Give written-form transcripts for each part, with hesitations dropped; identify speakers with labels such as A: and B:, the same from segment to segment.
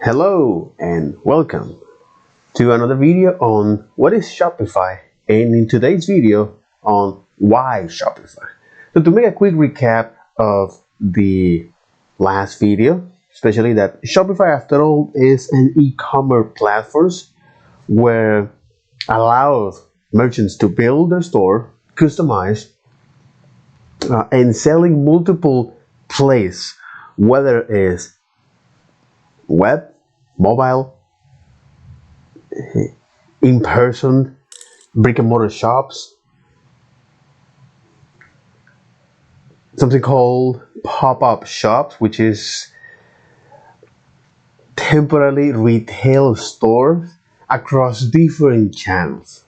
A: Hello and welcome to another video on what is Shopify, and in today's video on why Shopify. So to make a quick recap of the last video, especially that Shopify after all is an e-commerce platform where allows merchants to build their store, customize, and selling multiple places, whether it is web, mobile, in-person, brick-and-mortar shops, something called pop-up shops, which is temporarily retail stores across different channels.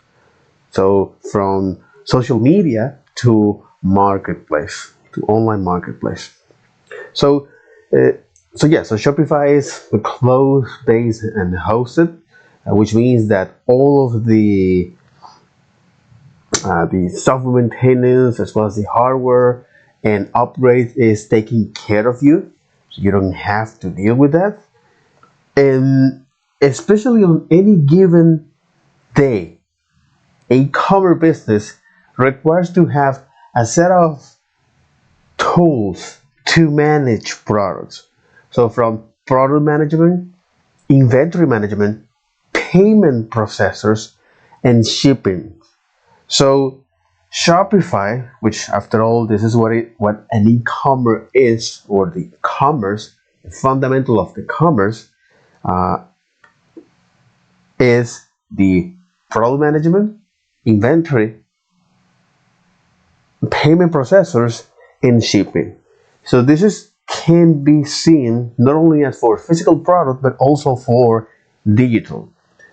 A: So from social media to marketplace, to online marketplace. So, so Shopify is cloud-based and hosted, which means that all of the software maintenance as well as the hardware and upgrades is taking care of you, so you don't have to deal with that. And especially on any given day, a e-commerce business requires to have a set of tools to manage products. So from product management, inventory management, payment processors, and shipping. So Shopify, which after all this is what an e-commerce is, or the commerce, the fundamental of the commerce, is the product management, inventory, payment processors, and shipping. So this can be seen not only as for physical product but also for digital.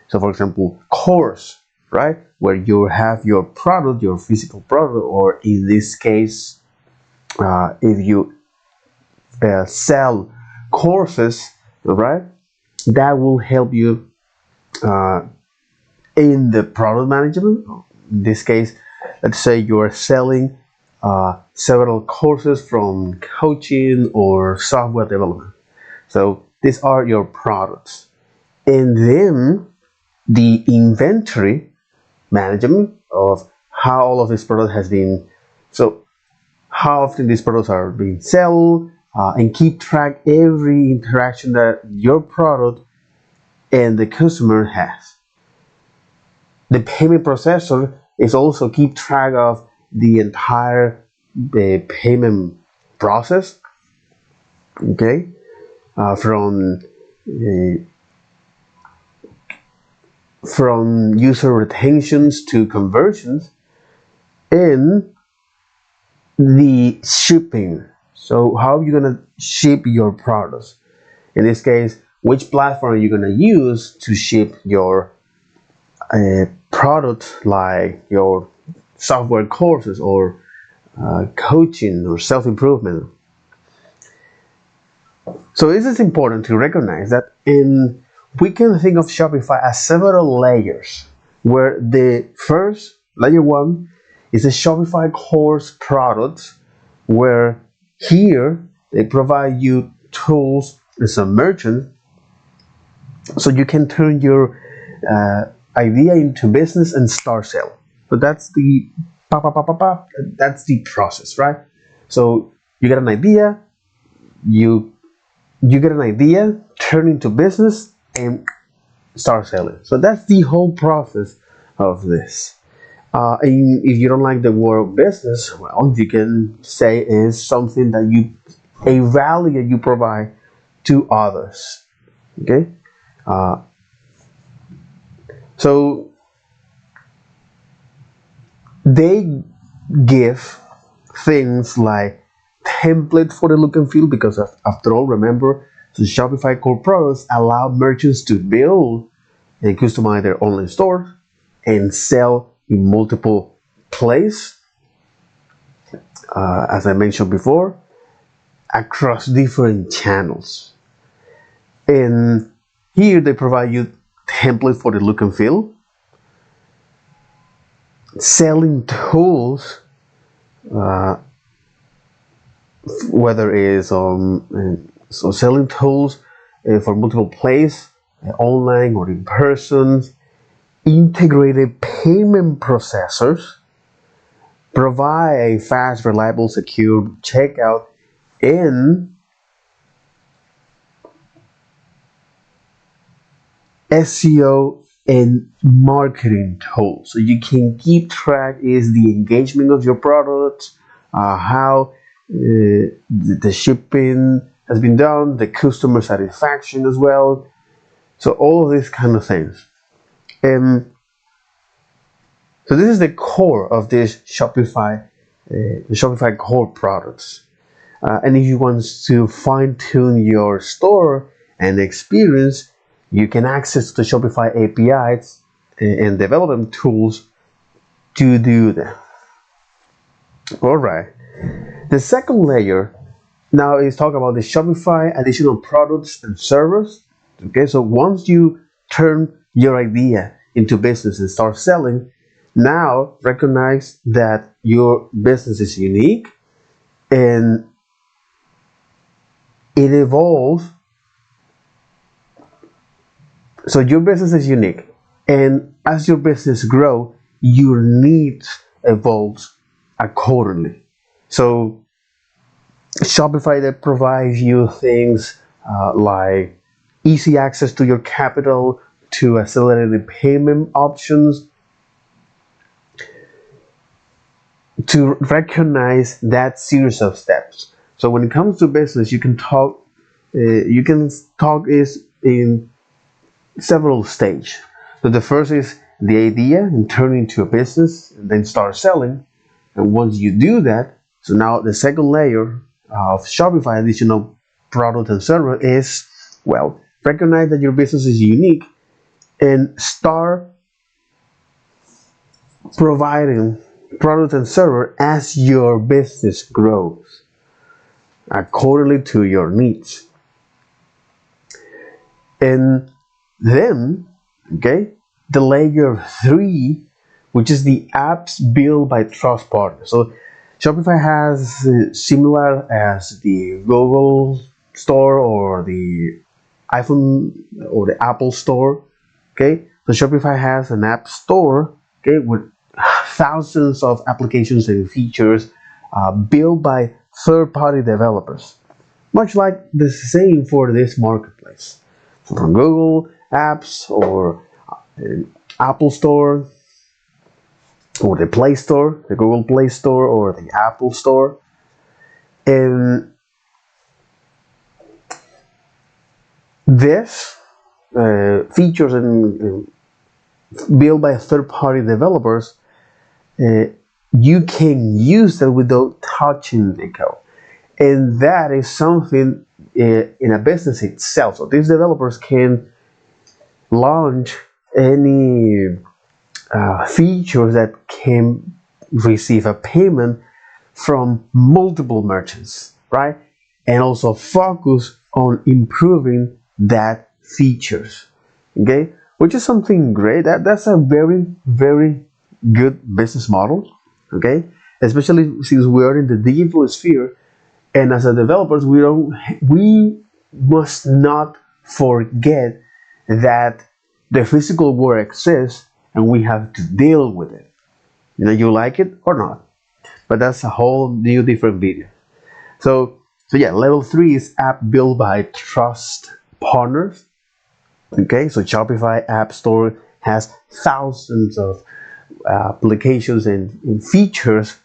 A: So for example, course, right, where you have your product, your physical product, or in this case, if you sell courses, right, that will help you in the product management. In this case, let's say you are selling several courses from coaching or software development. So these are your products. And then the inventory management of how all of this product has been, so how often these products are being sold, and keep track every interaction that your product and the customer has. The payment processor is also keep track of the entire payment process, okay, from user retentions to conversions, and the shipping. So how are you gonna ship your products? In this case, which platform are you gonna use to ship your product, like your software courses or coaching or self-improvement? So this is important to recognize that we can think of Shopify as several layers, where the first layer one is a Shopify course product, where here they provide you tools as a merchant so you can turn your idea into business and start selling. So that's the that's the process, right? So you get an idea, you get an idea, turn into business, and start selling. So that's the whole process of this. And if you don't like the word business, well, you can say is something that a value that you provide to others. Okay. So they give things like template for the look and feel, because after all, remember, the Shopify core products allow merchants to build and customize their online store and sell in multiple places, as I mentioned before, across different channels. And here they provide you template for the look and feel, selling tools, whether it's selling tools for multiple places, online or in person, integrated payment processors, provide a fast, reliable, secure checkout, and SEO and marketing tools. So you can keep track is the engagement of your product, how the shipping has been done, the customer satisfaction as well. So all of these kind of things. And so this is the core of this Shopify, the Shopify core products. And if you want to fine tune your store and experience, you can access the Shopify APIs and development tools to do that. All right. The second layer now is talk about the Shopify additional products and servers. Okay, so once you turn your idea into business and start selling, now recognize that your business is unique and it evolves. So your business is unique, and as your business grow, your needs evolves accordingly. So Shopify that provides you things like easy access to your capital, to accelerated payment options, to recognize that series of steps. So when it comes to business, you can talk. You can talk is in several stages. So the first is the idea and turn into a business, and then start selling. And once you do that, so now the second layer of Shopify additional product and server is, well, recognize that your business is unique and start providing product and server as your business grows accordingly to your needs. And then, okay, the layer 3, which is the apps built by trust partners. So Shopify has similar as the Google Store or the iPhone or the Apple Store. Okay, so Shopify has an app store, okay, with thousands of applications and features built by third-party developers. Much like the same for this marketplace. So from Google Apps or Apple Store or the Play Store, the Google Play Store or the Apple Store. And this features and built by third-party developers, you can use them without touching the code. And that is something in a business itself. So these developers can launch any features that can receive a payment from multiple merchants, right? And also focus on improving that features, okay? Which is something great. That's a very, very good business model, okay? Especially since we are in the digital sphere, and as a developers, we must not forget that the physical world exists and we have to deal with it. You know, you like it or not, but that's a whole new different video. So yeah, level 3 is app built by trust partners. Okay, so Shopify App Store has thousands of applications and features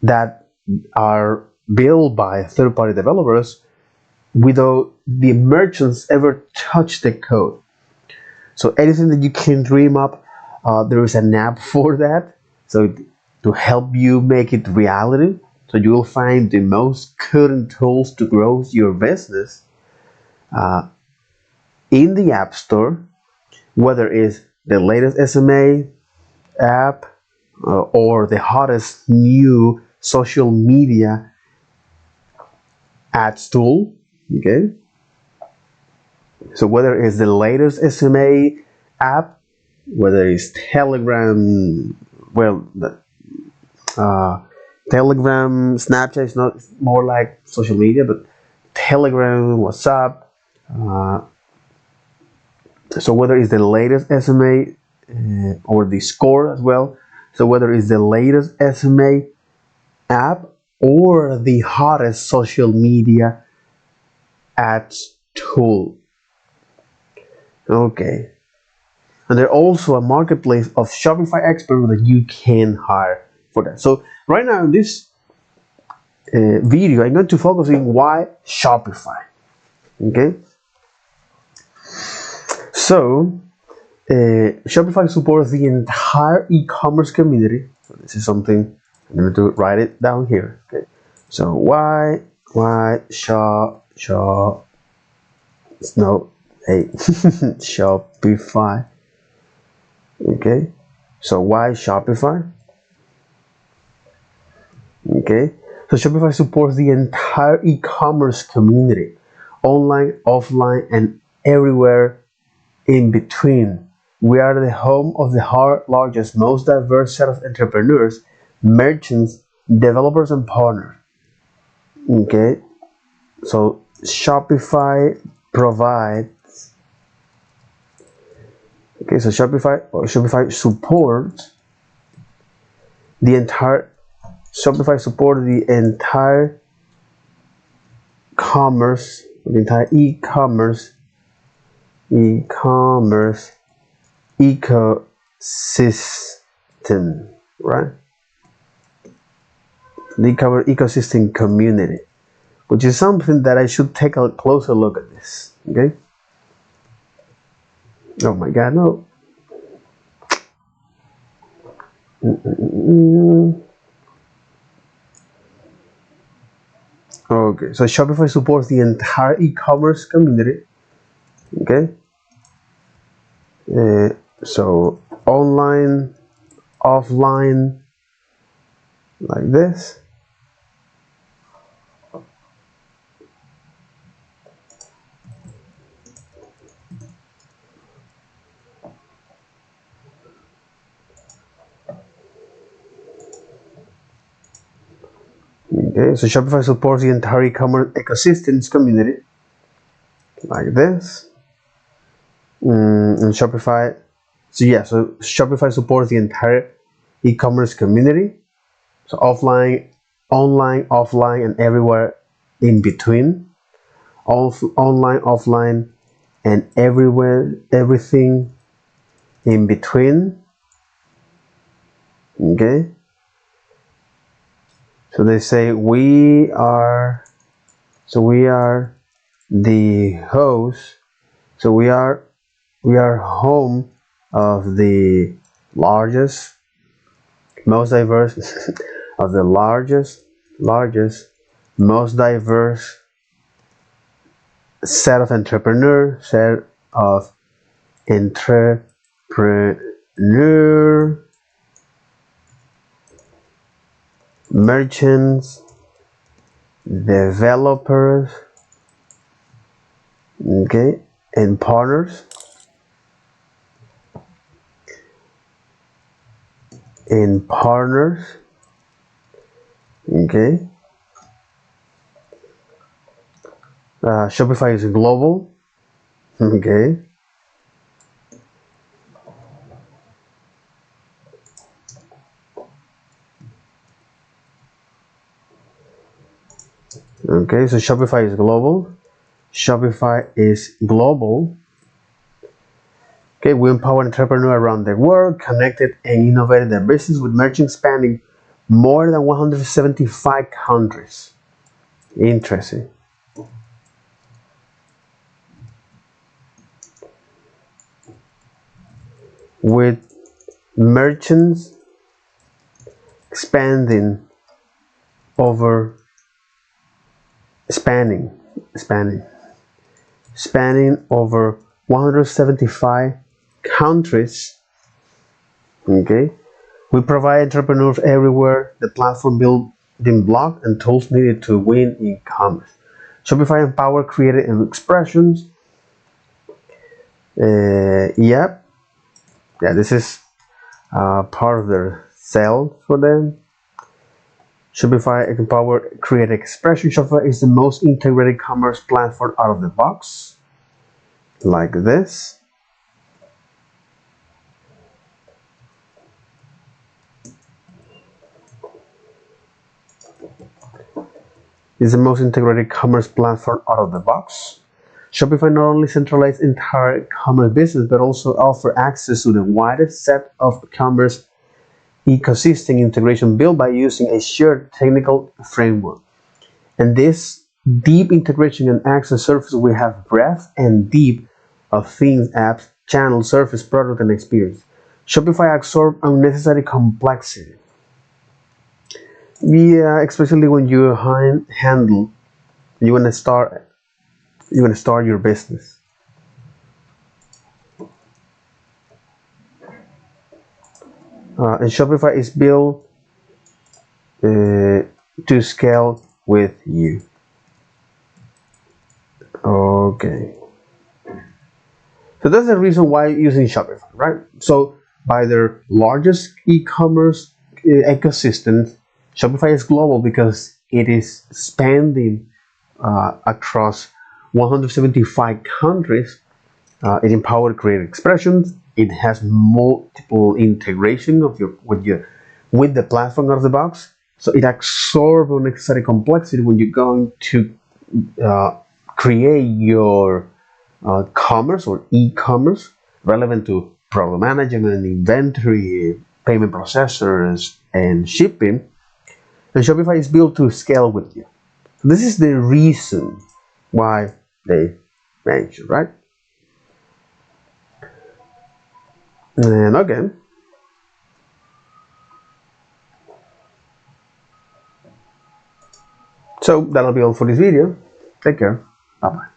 A: that are built by third-party developers without the merchants ever touch the code. So anything that you can dream up, there is an app for that. So to help you make it reality. So you will find the most current tools to grow your business in the App Store, whether it's the latest SMA app or the hottest new social media ads tool. Okay, so whether it's the latest SMA app, whether it's Telegram, well, Telegram, Snapchat is not more like social media, but Telegram, WhatsApp, Uh, so whether it's the latest SMA or the score as well. So whether it's the latest SMA app or the hottest social media ads tool. Okay. And there's also a marketplace of Shopify experts that you can hire for that. So right now in this video, I'm going to focus on why Shopify. Okay. So Shopify supports the entire e-commerce community. So this is something I'm going to write it down here. Okay. So why Shopify. Okay. So why Shopify? Okay. So Shopify supports the entire e-commerce community, online, offline, and everywhere in between. We are the home of the largest, most diverse set of entrepreneurs, merchants, developers, and partners. Okay. So Shopify provides. Okay. So Shopify supports the entire. Shopify supports the entire commerce, the entire e-commerce ecosystem, right? The ecosystem community, which is something that I should take a closer look at this. Okay. Oh my God, no. Okay, so Shopify supports the entire e-commerce community. Okay. So online, offline, like this. Okay, so Shopify supports the entire e-commerce ecosystems community, like this. And Shopify, so Shopify supports the entire e-commerce community. So offline, online, offline, and everywhere in between. Online, offline, and everywhere, everything in between. Okay. So they say we are the host. So we are home of the largest, most diverse of the largest, most diverse set of entrepreneur, merchants, developers, okay, and partners. Okay. Shopify is global. Okay. Okay, so Shopify is global. Okay, we empower entrepreneurs around the world, connected and innovated their business with merchants spanning more than 175 countries. Interesting. With merchants spanning over spanning over 175 countries. Okay, we provide entrepreneurs everywhere the platform building block and tools needed to win in commerce. Shopify empower creative expressions. Yeah, this is part of their sale for them. Shopify empower creative expression. Shopify is the most integrated commerce platform out of the box. like this. It's the most integrated commerce platform out of the box. Shopify not only centralizes entire commerce business, but also offer access to the widest set of commerce ecosystem integration built by using a shared technical framework. And this deep integration and access surface will have breadth and depth of themes, apps, channels, surface, product, and experience. Shopify absorbs unnecessary complexity. Yeah, especially when you handle, you want to start, your business. And Shopify is built to scale with you. Okay. So that's the reason why using Shopify, right? So by their largest e-commerce ecosystem, Shopify is global because it is spanning across 175 countries. It empowers creative expressions. It has multiple integration of with the platform out of the box. So it absorbs unnecessary complexity when you're going to uh, create your commerce or e-commerce relevant to product management, inventory, payment processors, and shipping. And Shopify is built to scale with you. This is the reason why they mention, right? And again, so that'll be all for this video. Take care. Bye bye.